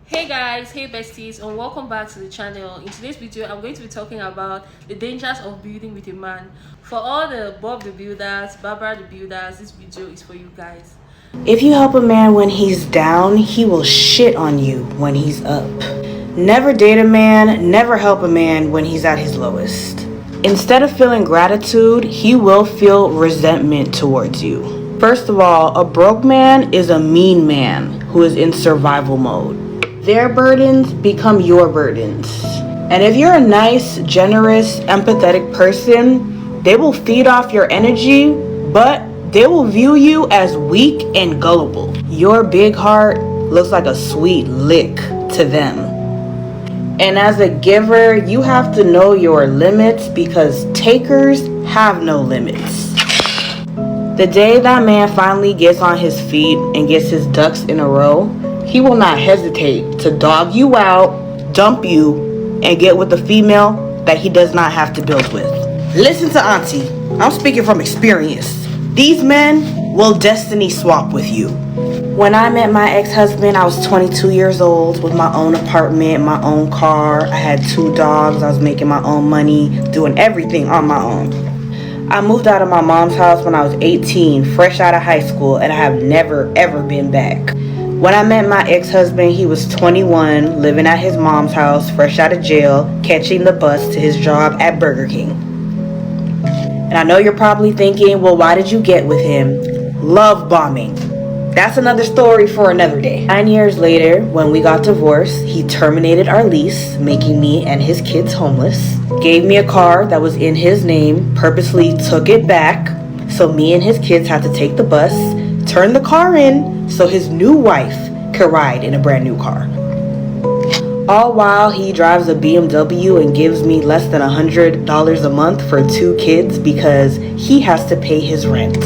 Hey guys, hey besties, and welcome back to the channel. In today's video, I'm going to be talking about the dangers of building with a man. For all the Bob the Builders, Babara the Builders, this video is for you guys. If you help a man when he's down, he will shit on you when he's up. Never date a man, never help a man when he's at his lowest. Instead of feeling gratitude, he will feel resentment towards you. First of all, a broke man is a mean man who is in survival mode. Their burdens become your burdens. And if you're a nice, generous, empathetic person, they will feed off your energy, but they will view you as weak and gullible. Your big heart looks like a sweet lick to them. And as a giver, you have to know your limits because takers have no limits. The day that man finally gets on his feet and gets his ducks in a row, he will not hesitate to dog you out, dump you, and get with a female that he does not have to build with. Listen to Auntie. I'm speaking from experience. These men will destiny swap with you. When I met my ex-husband, I was 22 years old with my own apartment, my own car. I had 2 dogs. I was making my own money, doing everything on my own. I moved out of my mom's house when I was 18, fresh out of high school, and I have never, ever been back. When I met my ex-husband, he was 21, living at his mom's house, fresh out of jail, catching the bus to his job at Burger King. And I know you're probably thinking, well, why did you get with him? Love bombing. That's another story for another day. 9 years later, when we got divorced, he terminated our lease, making me and his kids homeless, gave me a car that was in his name, purposely took it back, so me and his kids had to take the bus, turn the car in, so his new wife could ride in a brand new car. All while he drives a BMW and gives me less than $100 a month for 2 kids because he has to pay his rent.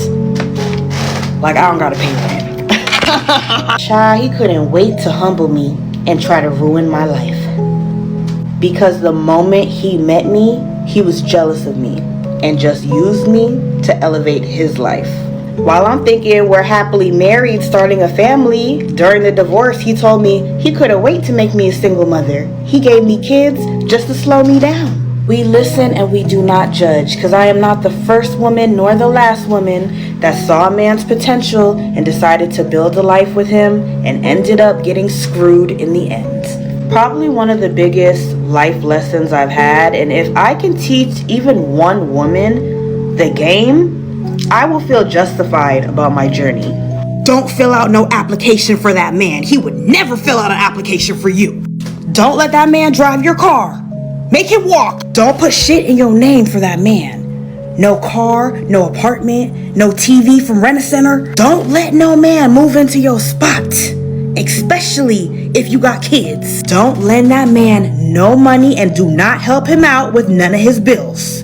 Like, I don't gotta pay rent. Child, he couldn't wait to humble me and try to ruin my life. Because the moment he met me, he was jealous of me and just used me to elevate his life. While I'm thinking we're happily married, starting a family, during the divorce, he told me he couldn't wait to make me a single mother. He gave me kids just to slow me down. We listen and we do not judge, because I am not the first woman nor the last woman that saw a man's potential and decided to build a life with him and ended up getting screwed in the end. Probably one of the biggest life lessons I've had, and if I can teach even one woman the game, I will feel justified about my journey. Don't fill out no application for that man. He would never fill out an application for you. Don't let that man drive your car. Make him walk. Don't put shit in your name for that man. No car, no apartment, no TV from Rent-A-Center. Don't let no man move into your spot, especially if you got kids. Don't lend that man no money and do not help him out with none of his bills.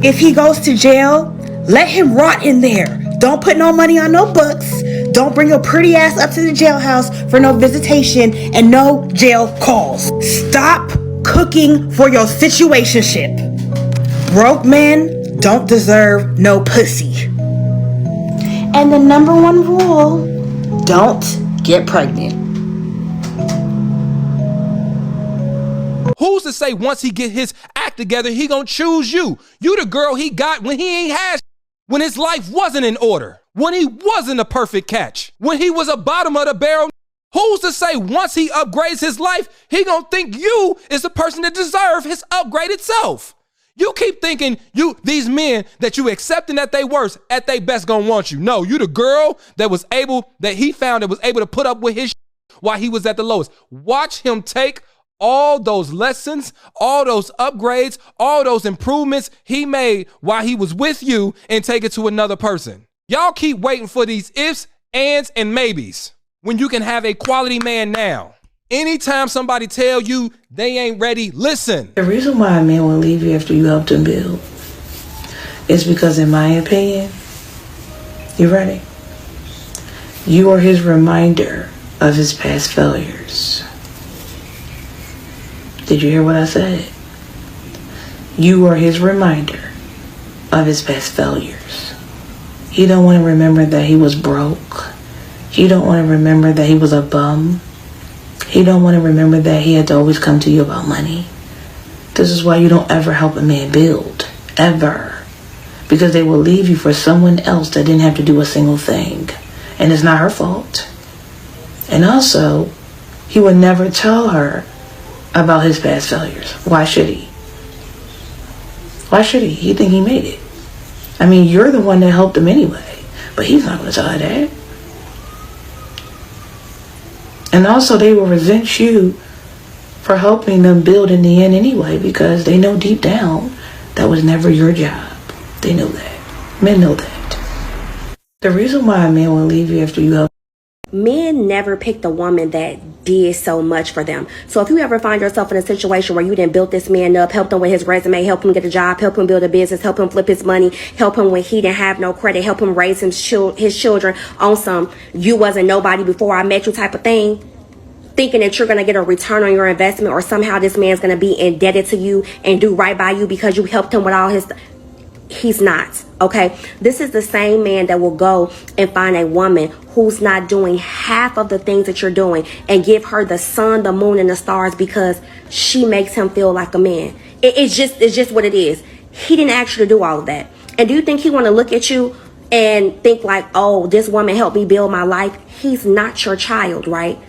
If he goes to jail, let him rot in there. Don't put no money on no books. Don't bring your pretty ass up to the jailhouse for no visitation and no jail calls. Stop cooking for your situationship. Broke men don't deserve no pussy. And the number 1 rule, don't get pregnant. Who's to say once he get his act together, he gonna choose you? You the girl he got when he ain't had, when his life wasn't in order, when he wasn't a perfect catch, when he was a bottom of the barrel. Who's to say once he upgrades his life, he gonna think you is the person that deserve his upgraded self? You keep thinking these men that you accepting at their worst, at their best gonna want you. No, you the girl that he found that was able to put up with his while he was at the lowest. Watch him take all those lessons, all those upgrades, all those improvements he made while he was with you and take it to another person. Y'all keep waiting for these ifs, ands, and maybes when you can have a quality man now. Anytime somebody tell you they ain't ready, listen. The reason why a man will leave you after you helped him build is because, in my opinion, you ready? You are his reminder of his past failures. Did you hear what I said? You are his reminder of his past failures. He don't want to remember that he was broke. He don't want to remember that he was a bum. He don't want to remember that he had to always come to you about money. This is why you don't ever help a man build. Ever. Because they will leave you for someone else that didn't have to do a single thing. And it's not her fault. And also, he would never tell her about his past failures. Why should he? Why should he? He think he made it. I mean, you're the one that helped him anyway. But he's not going to tell her that. And also, they will resent you for helping them build in the end anyway, because they know deep down that was never your job. They know that. Men know that. The reason why a man will leave you after you help. Men never picked a woman that did so much for them. So if you ever find yourself in a situation where you didn't build this man up, helped him with his resume, help him get a job, help him build a business, help him flip his money, help him when he didn't have no credit, help him raise his children on some you wasn't nobody before I met you type of thing, thinking that you're going to get a return on your investment, or somehow this man's going to be indebted to you and do right by you because you helped him with all his... He's not. Okay, this is the same man that will go and find a woman who's not doing half of the things that you're doing and give her the sun, the moon, and the stars because she makes him feel like a man. It's just what it is. He didn't ask you to do all of that. And do you think he want to look at you and think like, oh, this woman helped me build my life? He's not your child, right?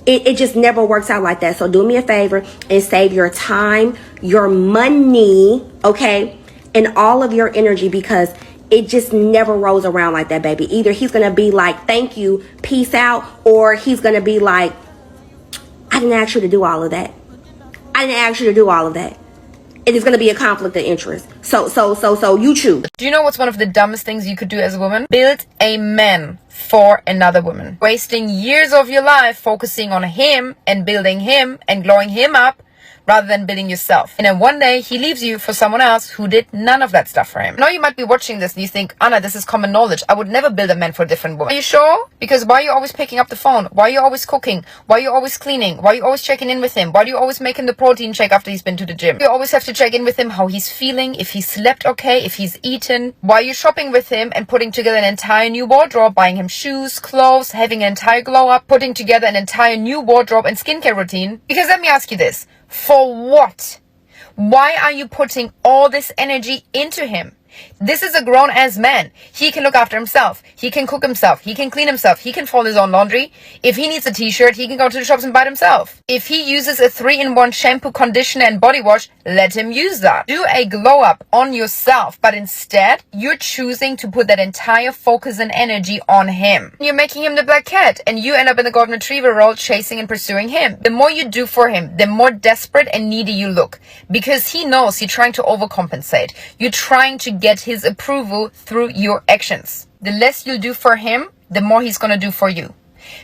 It just never works out like that. So do me a favor and save your time, your money, okay, and all of your energy, because it just never rolls around like that, baby. Either he's going to be like, thank you, peace out, or he's going to be like, I didn't ask you to do all of that. I didn't ask you to do all of that. It is going to be a conflict of interest. So you choose. Do you know what's one of the dumbest things you could do as a woman? Build a man for another woman. Wasting years of your life focusing on him and building him and glowing him up, rather than building yourself. And then one day he leaves you for someone else who did none of that stuff for him. Now you might be watching this and you think, Anna, this is common knowledge. I would never build a man for a different woman. Are you sure? Because why are you always picking up the phone? Why are you always cooking? Why are you always cleaning? Why are you always checking in with him? Why do you always make him the protein shake after he's been to the gym? You always have to check in with him, how he's feeling, if he slept okay, if he's eaten. Why are you shopping with him and putting together an entire new wardrobe, buying him shoes, clothes, having an entire glow up, putting together an entire new wardrobe and skincare routine? Because let me ask you this. For what? Why are you putting all this energy into him? This is a grown-ass man. He can look after himself. He can cook himself. He can clean himself. He can fold his own laundry. If he needs a t-shirt, he can go to the shops and buy it himself. If he uses a 3-in-1 shampoo, conditioner, and body wash, let him use that. Do a glow up on yourself, but instead, you're choosing to put that entire focus and energy on him. You're making him the black cat, and you end up in the golden retriever role chasing and pursuing him. The more you do for him, the more desperate and needy you look, because he knows you're trying to overcompensate. You're trying to get his approval through your actions. The less you do for him, the more he's gonna do for you.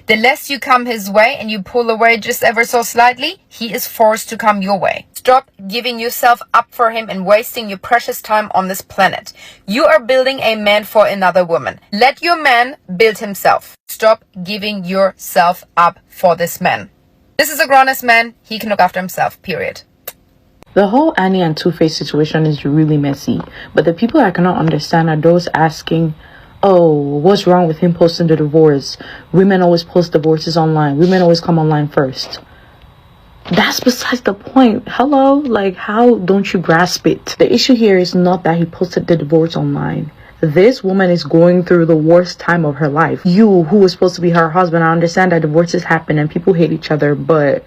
The less you come his way and you pull away just ever so slightly, he is forced to come your way. Stop giving yourself up for him and wasting your precious time on this planet. You are building a man for another woman. Let your man build himself. Stop giving yourself up for this man. This is a grown-ass man. He can look after himself, period. The whole Annie and TUFACE situation is really messy, but the people I cannot understand are those asking, oh, what's wrong with him posting the divorce? Women always post divorces online. Women always come online first. That's besides the point. Hello? Like, how don't you grasp it? The issue here is not that he posted the divorce online. This woman is going through the worst time of her life. You, who was supposed to be her husband, I understand that divorces happen and people hate each other, but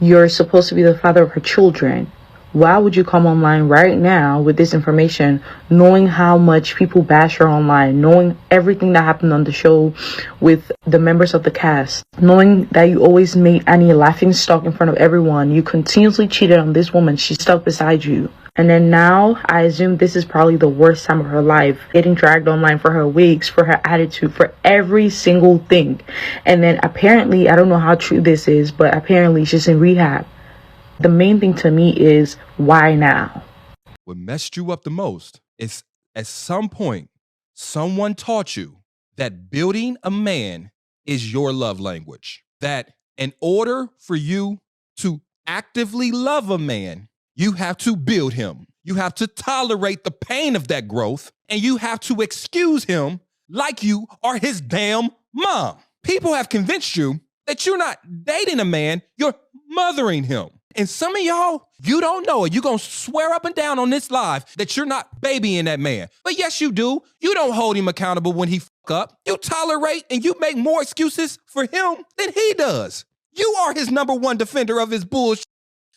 you're supposed to be the father of her children. Why would you come online right now with this information, knowing how much people bash her online, knowing everything that happened on the show with the members of the cast, knowing that you always made Annie a laughing stock in front of everyone, you continuously cheated on this woman, she's stuck beside you. And then now, I assume this is probably the worst time of her life, getting dragged online for her wigs, for her attitude, for every single thing. And then apparently, I don't know how true this is, but apparently she's in rehab. The main thing to me is, why now? What messed you up the most is at some point, someone taught you that building a man is your love language. That in order for you to actively love a man, you have to build him. You have to tolerate the pain of that growth, and you have to excuse him like you are his damn mom. People have convinced you that you're not dating a man, you're mothering him. And some of y'all, you don't know it. You're going to swear up and down on this live that you're not babying that man. But yes, you do. You don't hold him accountable when he fuck up. You tolerate and you make more excuses for him than he does. You are his number one defender of his bullshit.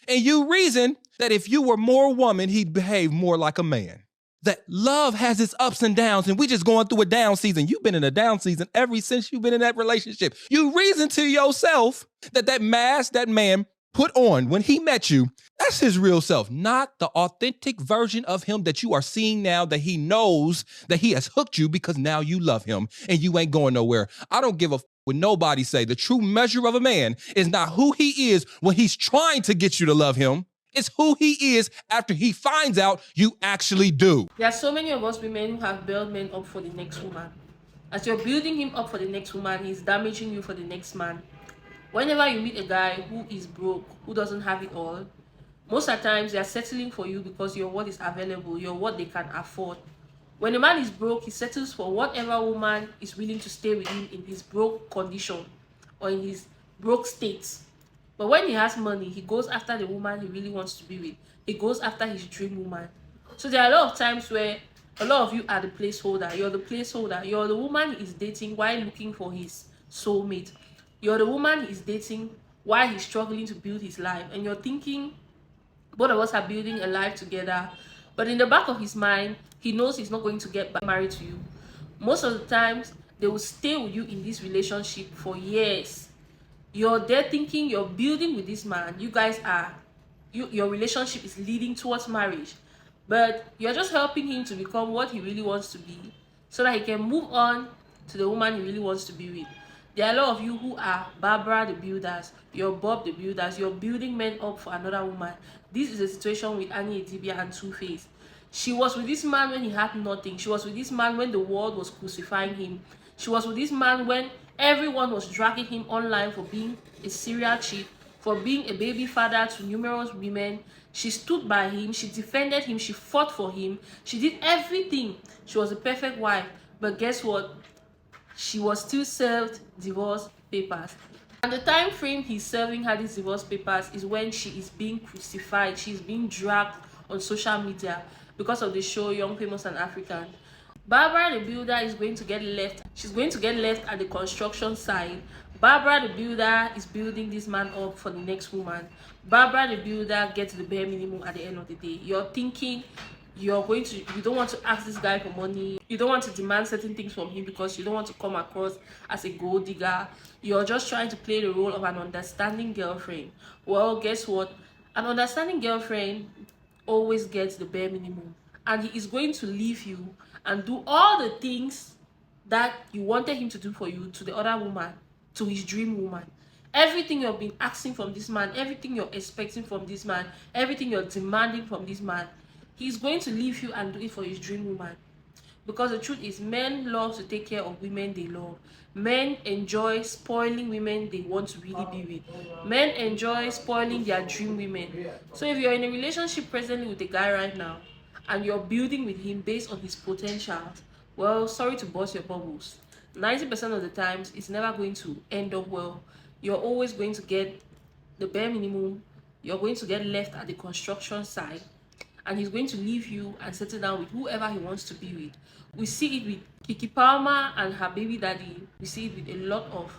And you reason that if you were more woman, he'd behave more like a man. That love has its ups and downs, and we just going through a down season. You've been in a down season ever since you've been in that relationship. You reason to yourself that mask that man put on when he met you, that's his real self, not the authentic version of him that you are seeing now, that he knows that he has hooked you because now you love him and you ain't going nowhere. I don't give a what nobody say. The true measure of a man is not who he is when he's trying to get you to love him. It's who he is after he finds out you actually do. There are so many of us women who have built men up for the next woman. As you're building him up for the next woman, he's damaging you for the next man. Whenever you meet a guy who is broke, who doesn't have it all, most of the times they are settling for you because you're what is available, you're what they can afford. When a man is broke, he settles for whatever woman is willing to stay with him in his broke condition or in his broke state. But when he has money, he goes after the woman he really wants to be with. He goes after his dream woman. So there are a lot of times where a lot of you are the placeholder. You're the placeholder. You're the woman he's dating while looking for his soulmate. You're the woman he's dating while he's struggling to build his life. And you're thinking both of us are building a life together. But in the back of his mind, he knows he's not going to get married to you. Most of the times, they will stay with you in this relationship for years. You're there thinking you're building with this man. You guys are, your relationship is leading towards marriage. But you're just helping him to become what he really wants to be so that he can move on to the woman he really wants to be with. There are a lot of you who are Babara the builders, you're Bob the builders, you're building men up for another woman. This is a situation with IDIBIA and TUFACE. She was with this man when he had nothing. She was with this man when the world was crucifying him. She was with this man when everyone was dragging him online for being a serial cheat, for being a baby father to numerous women. She stood by him, she defended him, she fought for him, she did everything. She was a perfect wife. But guess what? She was still served divorce papers. And the time frame he's serving her these divorce papers is when she is being crucified. She's being dragged on social media because of the show Young, Famous and African. Babara the builder is going to get left. She's going to get left at the construction site. Babara the builder is building this man up for the next woman. Babara the builder gets the bare minimum at the end of the day. You're thinking you don't want to ask this guy for money. You don't want to demand certain things from him because you don't want to come across as a gold digger. You're just trying to play the role of an understanding girlfriend. Well, guess what? An understanding girlfriend always gets the bare minimum, and he is going to leave you and do all the things that you wanted him to do for you to the other woman, to his dream woman. Everything you've been asking from this man, everything you're expecting from this man, everything you're demanding from this man, he's going to leave you and do it for his dream woman. Because the truth is, men love to take care of women they love. Men enjoy spoiling women they want to really be with. Men enjoy spoiling their dream women. So if you're in a relationship presently with a guy right now and you're building with him based on his potentials, well, sorry to burst your bubbles. 90% of the times, it's never going to end up well. You're always going to get the bare minimum. You're going to get left at the construction site, and he's going to leave you and settle down with whoever he wants to be with. We see it with Kiki Palmer and her baby daddy. We see it with a lot of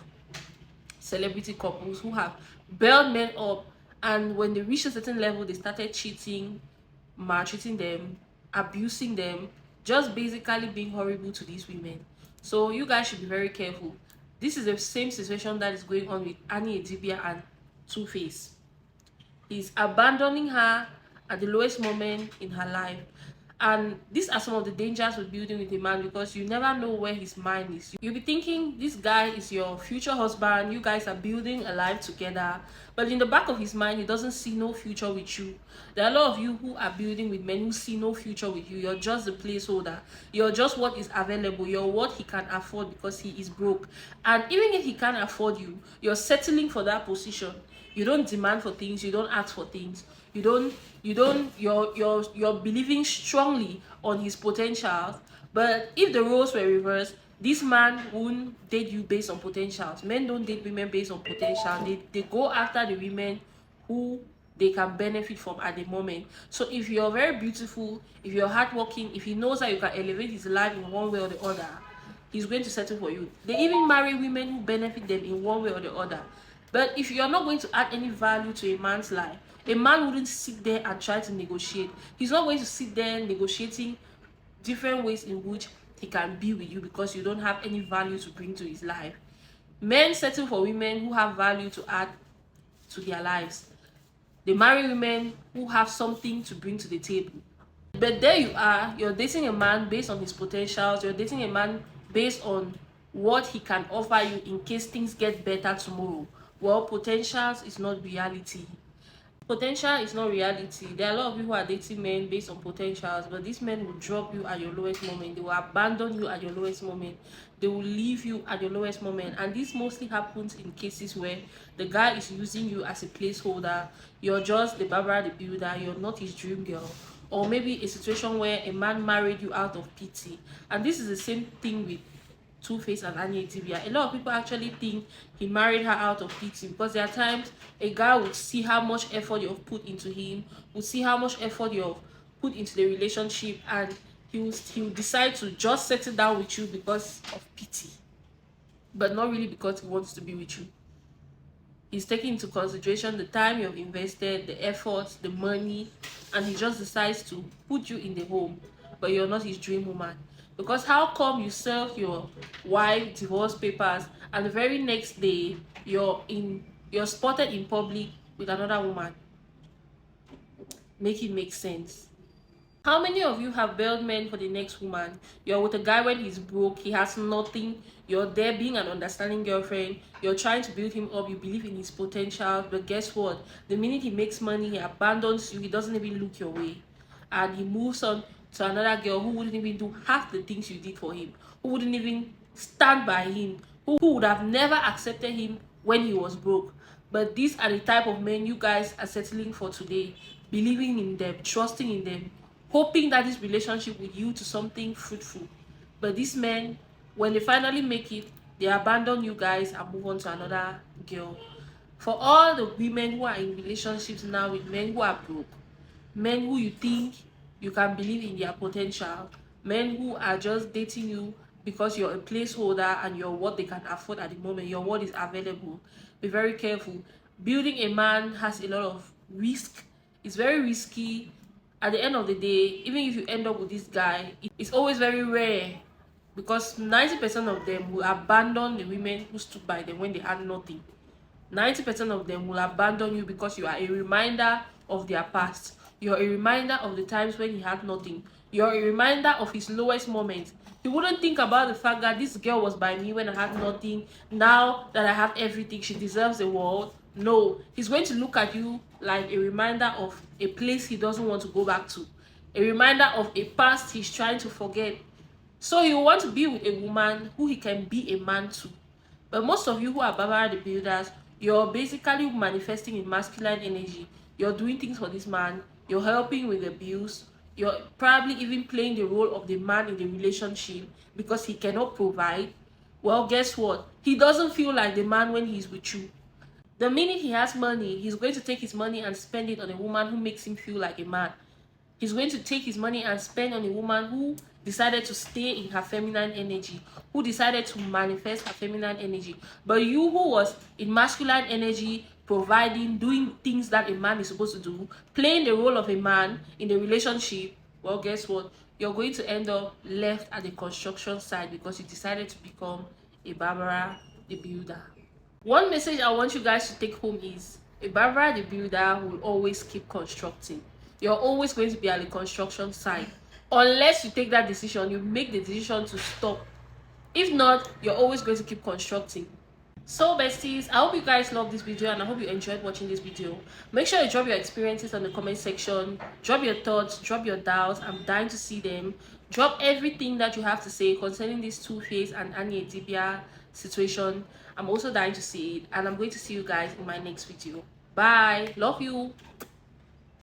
celebrity couples who have bailed men up, and when they reach a certain level, they started cheating, maltreating them, abusing them, just basically being horrible to these women. So you guys should be very careful. This is the same situation that is going on with IDIBIA and TUFACE. He's abandoning her at the lowest moment in her life. And these are some of the dangers with building with a man, because you never know where his mind is. You'll be thinking this guy is your future husband, you guys are building a life together, but in the back of his mind, he doesn't see no future with you. There are a lot of you who are building with men who see no future with you. You're just the placeholder. You're just what is available. You're what he can afford because he is broke. And even if he can't afford you, you're settling for that position. You don't demand for things, you don't ask for things. You're believing strongly on his potentials. But if the roles were reversed, This man won't date you based on potentials. Men don't date women based on potential. They go after the women who they can benefit from at the moment. So if you're very beautiful, if you're hardworking, if he knows that you can elevate his life in one way or the other, he's going to settle for you. They even marry women who benefit them in one way or the other. But if you're not going to add any value to a man's life, a man wouldn't sit there and try to negotiate. He's not going to sit there negotiating different ways in which he can be with you because you don't have any value to bring to his life. Men settle for women who have value to add to their lives. They marry women who have something to bring to the table. But there you are, you're dating a man based on his potentials, you're dating a man based on what he can offer you in case things get better tomorrow. Well, potentials is not reality. Potential is not reality. There are a lot of people who are dating men based on potentials, but these men will drop you at your lowest moment. They will abandon you at your lowest moment. They will leave you at your lowest moment. And this mostly happens in cases where the guy is using you as a placeholder. You're just the Babara the builder. You're not his dream girl. Or maybe a situation where a man married you out of pity. And this is the same thing with TUFACE and IDIBIA. A lot of people actually think he married her out of pity, because there are times a guy would see how much effort you've put into him, would see how much effort you've put into the relationship, and he will decide to just settle down with you because of pity, but not really because he wants to be with you. He's taking into consideration the time you've invested, the effort, the money, and he just decides to put you in the home, but you're not his dream woman. Because how come you serve your wife divorce papers and the very next day you're spotted in public with another woman? Make it make sense. How many of you have bailed men for the next woman? You're with a guy when he's broke, he has nothing. You're there being an understanding girlfriend. You're trying to build him up. You believe in his potential. But guess what? The minute he makes money, he abandons you. He doesn't even look your way. And he moves on to another girl who wouldn't even do half the things you did for him. Who wouldn't even stand by him. Who would have never accepted him when he was broke. But these are the type of men you guys are settling for today. Believing in them, trusting in them, hoping that this relationship will yield to something fruitful. But these men, when they finally make it, they abandon you guys and move on to another girl. For all the women who are in relationships now with men who are broke, men who you think you can believe in their potential, men who are just dating you because you're a placeholder and you're what they can afford at the moment, you're what is available, be very careful. Building a man has a lot of risk. It's very risky. At the end of the day, even if you end up with this guy, it's always very rare, because 90% of them will abandon the women who stood by them when they had nothing. 90% of them will abandon you because you are a reminder of their past. You're a reminder of the times when he had nothing. You're a reminder of his lowest moment. He wouldn't think about the fact that this girl was by me when I had nothing. Now that I have everything, she deserves the world. No, he's going to look at you like a reminder of a place he doesn't want to go back to. A reminder of a past he's trying to forget. So you want to be with a woman who he can be a man to. But most of you who are Babara the builders, you're basically manifesting in masculine energy. You're doing things for this man. You're helping with the bills. You're probably even playing the role of the man in the relationship because he cannot provide. Well, guess what? He doesn't feel like the man when he's with you. The minute he has money, he's going to take his money and spend it on a woman who makes him feel like a man. He's going to take his money and spend on a woman who decided to stay in her feminine energy, who decided to manifest her feminine energy. But you who was in masculine energy, providing, doing things that a man is supposed to do, playing the role of a man in the relationship, well, guess what? You're going to end up left at the construction site because you decided to become a Babara the builder. One message I want you guys to take home is a Babara the builder will always keep constructing. You're always going to be at the construction site. Unless you take that decision, you make the decision to stop. If not, you're always going to keep constructing. So besties, I hope you guys love this video and I hope you enjoyed watching this video. Make sure you drop your experiences on the comment section. Drop your thoughts, drop your doubts. I'm dying to see them. Drop everything that you have to say concerning this TUFACE and IDIBIA situation. I'm also dying to see it, and I'm going to see you guys in my next video. Bye. Love you.